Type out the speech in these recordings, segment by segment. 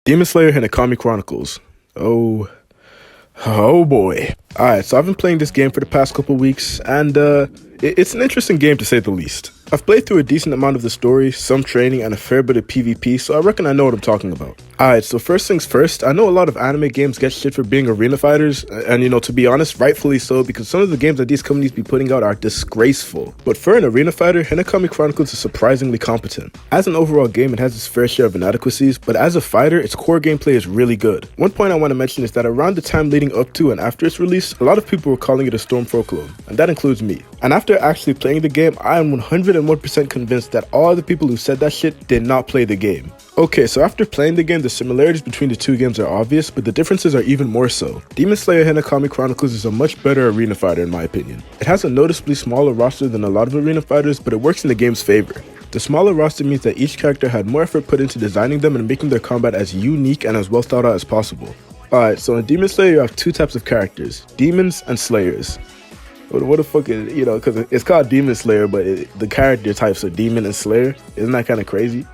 Demon Slayer Hinokami Chronicles. Oh boy. Alright, so I've been playing this game for the past couple weeks, and it's an interesting game to say the least. I've played through a decent amount of the story, some training, and a fair bit of PvP, so I reckon I know what I'm talking about. Alright, so first things first, I know a lot of anime games get shit for being arena fighters, and to be honest, rightfully so, because some of the games that these companies be putting out are disgraceful. But for an arena fighter, Hinokami Chronicles is surprisingly competent. As an overall game, it has its fair share of inadequacies, but as a fighter, its core gameplay is really good. One point I want to mention is that around the time leading up to and after its release, a lot of people were calling it a Storm 4 clone, and that includes me. And after actually playing the game, I am 101% convinced that all the people who said that shit did not play the game. Okay, so after playing the game, the similarities between the two games are obvious, but the differences are even more so. Demon Slayer Hinokami Chronicles is a much better arena fighter in my opinion. It has a noticeably smaller roster than a lot of arena fighters, but it works in the game's favor. The smaller roster means that each character had more effort put into designing them and making their combat as unique and as well thought out as possible. Alright, so in Demon Slayer you have two types of characters, demons and slayers. What the fuck is, because it's called Demon Slayer, but the character types are Demon and Slayer. Isn't that kind of crazy?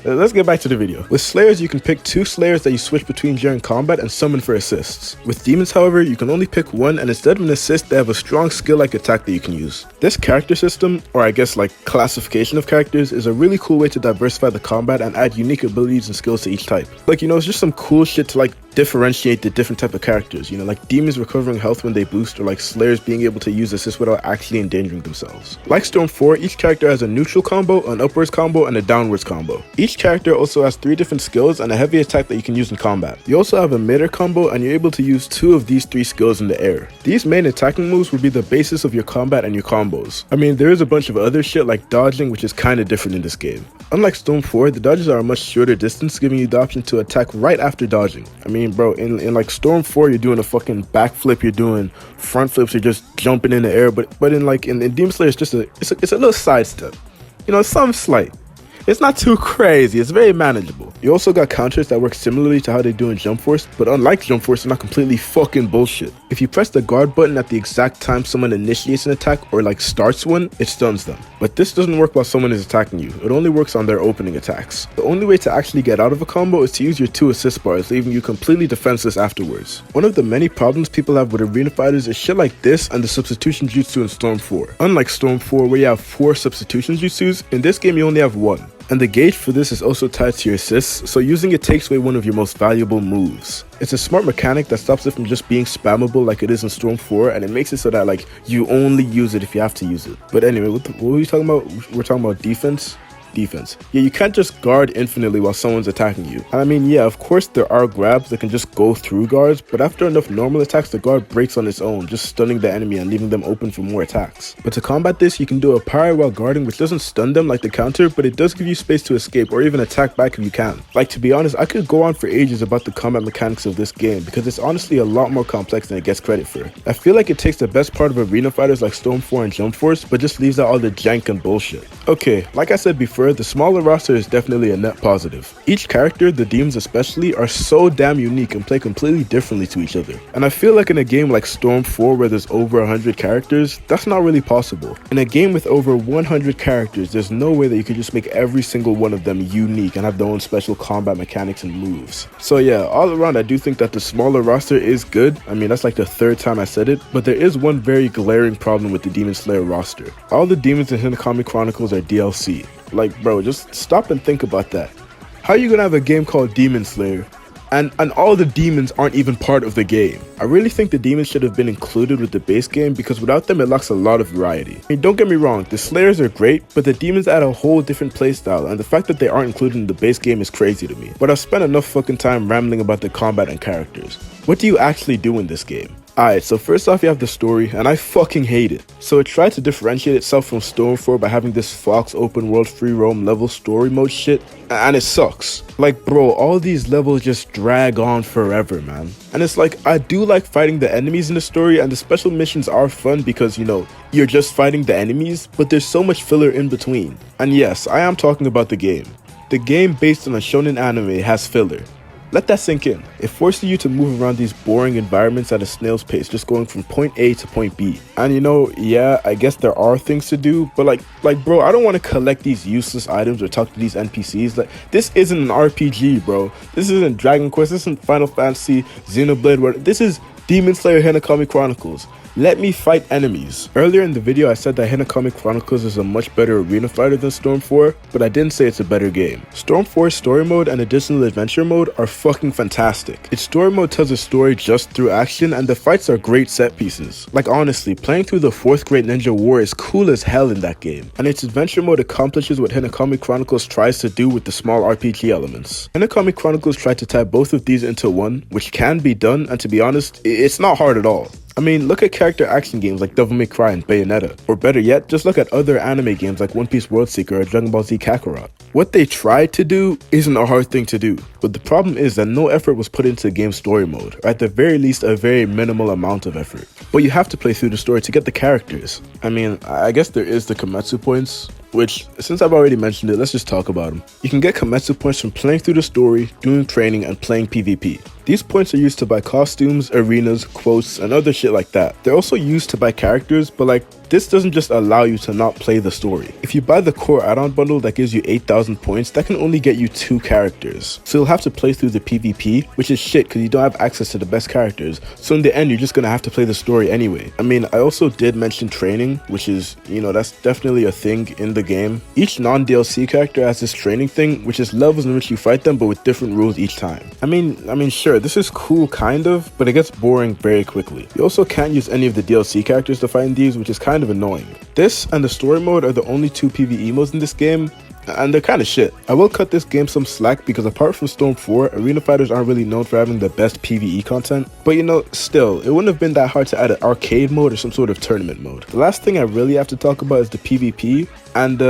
Let's get back to the video. With Slayers, you can pick two Slayers that you switch between during combat and summon for assists. With Demons, however, you can only pick one, and instead of an assist, they have a strong skill-like attack that you can use. This character system, or I guess like classification of characters, is a really cool way to diversify the combat and add unique abilities and skills to each type. It's just some cool shit to differentiate the different type of characters, like demons recovering health when they boost, or like slayers being able to use assists without actually endangering themselves. Like Storm 4, each character has a neutral combo, an upwards combo, and a downwards combo. Each character also has 3 different skills and a heavy attack that you can use in combat. You also have a mid-air combo, and you're able to use 2 of these 3 skills in the air. These main attacking moves will be the basis of your combat and your combos. I mean, there is a bunch of other shit like dodging, which is kinda different in this game. Unlike Storm 4, the dodges are a much shorter distance, giving you the option to attack right after dodging. I mean, bro, in like Storm 4, you're doing a fucking backflip, you're doing front flips, you're just jumping in the air, but in Demon Slayer, it's a little sidestep. It's something slight. It's not too crazy, it's very manageable. You also got counters that work similarly to how they do in Jump Force, but unlike Jump Force, they're not completely fucking bullshit. If you press the guard button at the exact time someone initiates an attack or starts one, it stuns them. But this doesn't work while someone is attacking you, it only works on their opening attacks. The only way to actually get out of a combo is to use your 2 assist bars, leaving you completely defenseless afterwards. One of the many problems people have with arena fighters is shit like this and the substitution jutsu in Storm 4. Unlike Storm 4 where you have 4 substitution jutsus, in this game you only have 1. And the gauge for this is also tied to your assists, so using it takes away one of your most valuable moves. It's a smart mechanic that stops it from just being spammable like it is in Storm 4, and it makes it so that you only use it if you have to use it. But anyway, what were we talking about? We're talking about defense? Defense. Yeah, you can't just guard infinitely while someone's attacking you. And I mean, yeah, of course there are grabs that can just go through guards, but after enough normal attacks, the guard breaks on its own, just stunning the enemy and leaving them open for more attacks. But to combat this, you can do a parry while guarding, which doesn't stun them like the counter, but it does give you space to escape or even attack back if you can. To be honest, I could go on for ages about the combat mechanics of this game, because it's honestly a lot more complex than it gets credit for. I feel like it takes the best part of arena fighters like Storm 4 and Jump Force, but just leaves out all the jank and bullshit. Okay, like I said before, the smaller roster is definitely a net positive. Each character, the demons especially, are so damn unique and play completely differently to each other. And I feel like in a game like Storm 4 where there's over 100 characters, that's not really possible. In a game with over 100 characters, there's no way that you could just make every single one of them unique and have their own special combat mechanics and moves. So yeah, all around I do think that the smaller roster is good. I mean, that's like the 3rd time I said it, but there is one very glaring problem with the Demon Slayer roster. All the demons in Hinokami Chronicles are DLC. Bro, just stop and think about that. How are you gonna have a game called Demon Slayer and all the demons aren't even part of the game? I really think the demons should have been included with the base game, because without them it lacks a lot of variety. I mean, don't get me wrong, the Slayers are great, but the demons add a whole different playstyle, and the fact that they aren't included in the base game is crazy to me. But I've spent enough fucking time rambling about the combat and characters. What do you actually do in this game? Alright, so first off you have the story, and I fucking hate it. So it tried to differentiate itself from Storm 4 by having this Fox open world free roam level story mode shit, and it sucks. Bro, all these levels just drag on forever, man. And it's I do like fighting the enemies in the story, and the special missions are fun because, you're just fighting the enemies, but there's so much filler in between. And yes, I am talking about the game. The game based on a shonen anime has filler. Let that sink in. It forces you to move around these boring environments at a snail's pace, just going from point A to point B. And yeah, I guess there are things to do, but like bro, I don't want to collect these useless items or talk to these NPCs. Like, this isn't an RPG, bro. This isn't Dragon Quest, this isn't Final Fantasy, Xenoblade, this is Demon Slayer Hinokami Chronicles. Let me fight enemies. Earlier in the video, I said that Hinokami Chronicles is a much better arena fighter than Storm 4, but I didn't say it's a better game. Storm 4's story mode and additional adventure mode are fucking fantastic. Its story mode tells a story just through action, and the fights are great set pieces. Like, honestly, playing through the 4th Great Ninja War is cool as hell in that game, and its adventure mode accomplishes what Hinokami Chronicles tries to do with the small RPG elements. Hinokami Chronicles tried to tie both of these into one, which can be done, and to be honest, it's not hard at all. I mean, look at character action games like Devil May Cry and Bayonetta, or better yet, just look at other anime games like One Piece World Seeker or Dragon Ball Z Kakarot. What they tried to do isn't a hard thing to do, but the problem is that no effort was put into the game's story mode, or at the very least a very minimal amount of effort. But you have to play through the story to get the characters. I mean, I guess there is the Kometsu points, which, since I've already mentioned it, let's just talk about them. You can get Kometsu points from playing through the story, doing training, and playing PvP. These points are used to buy costumes, arenas, quotes, and other shit like that. They're also used to buy characters, but like, this doesn't just allow you to not play the story. If you buy the core add-on bundle that gives you 8,000 points, that can only get you 2 characters. So you'll have to play through the PvP, which is shit because you don't have access to the best characters. So in the end, you're just gonna have to play the story anyway. I mean, I also did mention training, which is, that's definitely a thing in the game. Each non-DLC character has this training thing, which is levels in which you fight them, but with different rules each time. I mean, sure, this is cool kind of, but it gets boring very quickly. You also can't use any of the DLC characters to fight in these, which is kind of annoying. This and the story mode are the only 2 PvE modes in this game, and they're kind of shit. I will cut this game some slack because apart from Storm 4, arena fighters aren't really known for having the best PvE content, but still, it wouldn't have been that hard to add an arcade mode or some sort of tournament mode. The last thing I really have to talk about is the PvP, and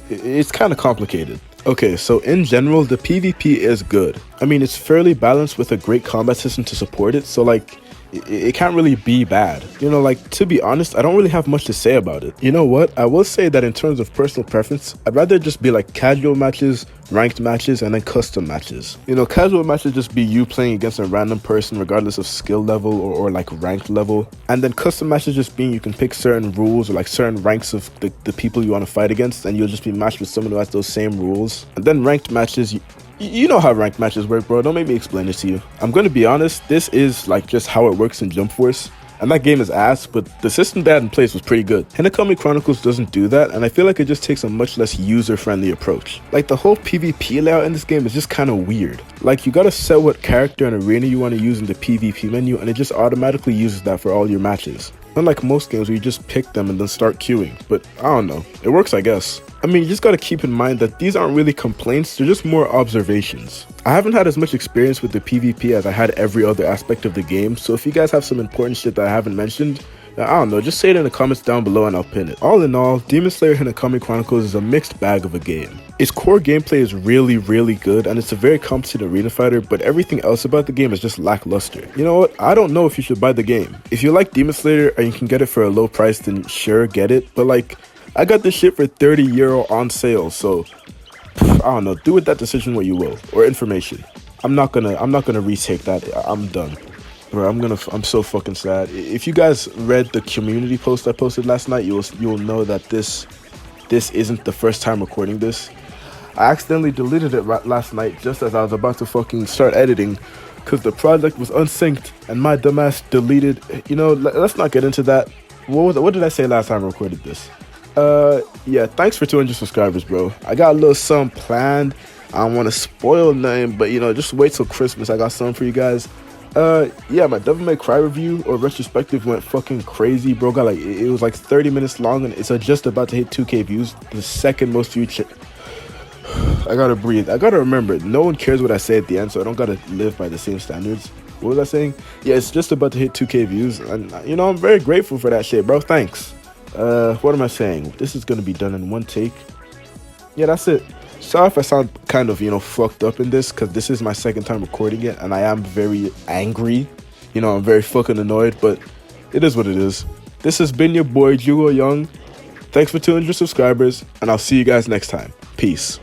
it's kind of complicated. Okay, so in general, the PvP is good. I mean, it's fairly balanced with a great combat system to support it, so like, it can't really be bad. To be honest, I don't really have much to say about it. You know what? I will say that in terms of personal preference, I'd rather just be like casual matches, ranked matches, and then custom matches. Casual matches just be you playing against a random person regardless of skill level or like ranked level. And then custom matches just being you can pick certain rules or like certain ranks of the people you want to fight against, and you'll just be matched with someone who has those same rules. And then ranked matches, you know how ranked matches work, bro. Don't make me explain it to you. I'm gonna be honest, this is like just how it works in Jump Force. And that game is ass, but the system they had in place was pretty good. Hinokami Chronicles doesn't do that, and I feel like it just takes a much less user-friendly approach. Like, the whole PvP layout in this game is just kind of weird. Like, you gotta set what character and arena you want to use in the PvP menu, and it just automatically uses that for all your matches. Unlike most games where you just pick them and then start queuing, but I don't know, it works I guess. I mean, you just gotta keep in mind that these aren't really complaints, they're just more observations. I haven't had as much experience with the PvP as I had every other aspect of the game, so if you guys have some important shit that I haven't mentioned, I don't know, just say it in the comments down below and I'll pin it. All in all, Demon Slayer Hinokami Chronicles is a mixed bag of a game. Its core gameplay is really, really good, and it's a very competent arena fighter, but everything else about the game is just lackluster. You know what? I don't know if you should buy the game. If you like Demon Slayer and you can get it for a low price, then sure, get it, but like, I got this shit for €30 on sale, so I don't know, do with that decision what you will, or information. I'm not gonna retake that. I'm done. Bro, I'm so fucking sad. If you guys read the community post I posted last night, you'll know that this isn't the first time recording this. I accidentally deleted it last night just as I was about to fucking start editing because the project was unsynced and my dumbass deleted. Let's not get into that. What did I say last time I recorded this? Yeah, thanks for 200 subscribers, bro. I got a little something planned. I don't want to spoil nothing, but just wait till Christmas. I got something for you guys. Yeah, my Devil May Cry review or retrospective went fucking crazy, bro. Got it was like 30 minutes long, and it's just about to hit 2K views. The second most viewed shit. I gotta breathe. I gotta remember, no one cares what I say at the end, so I don't gotta live by the same standards. What was I saying? Yeah, it's just about to hit 2K views, and I'm very grateful for that shit, bro. Thanks. What am I saying? This is gonna be done in one take. Yeah, that's it. Sorry if I sound kind of, fucked up in this, because this is my second time recording it, and I am very angry. I'm very fucking annoyed, but it is what it is. This has been your boy, Jugo Young. Thanks for 200 subscribers, and I'll see you guys next time. Peace.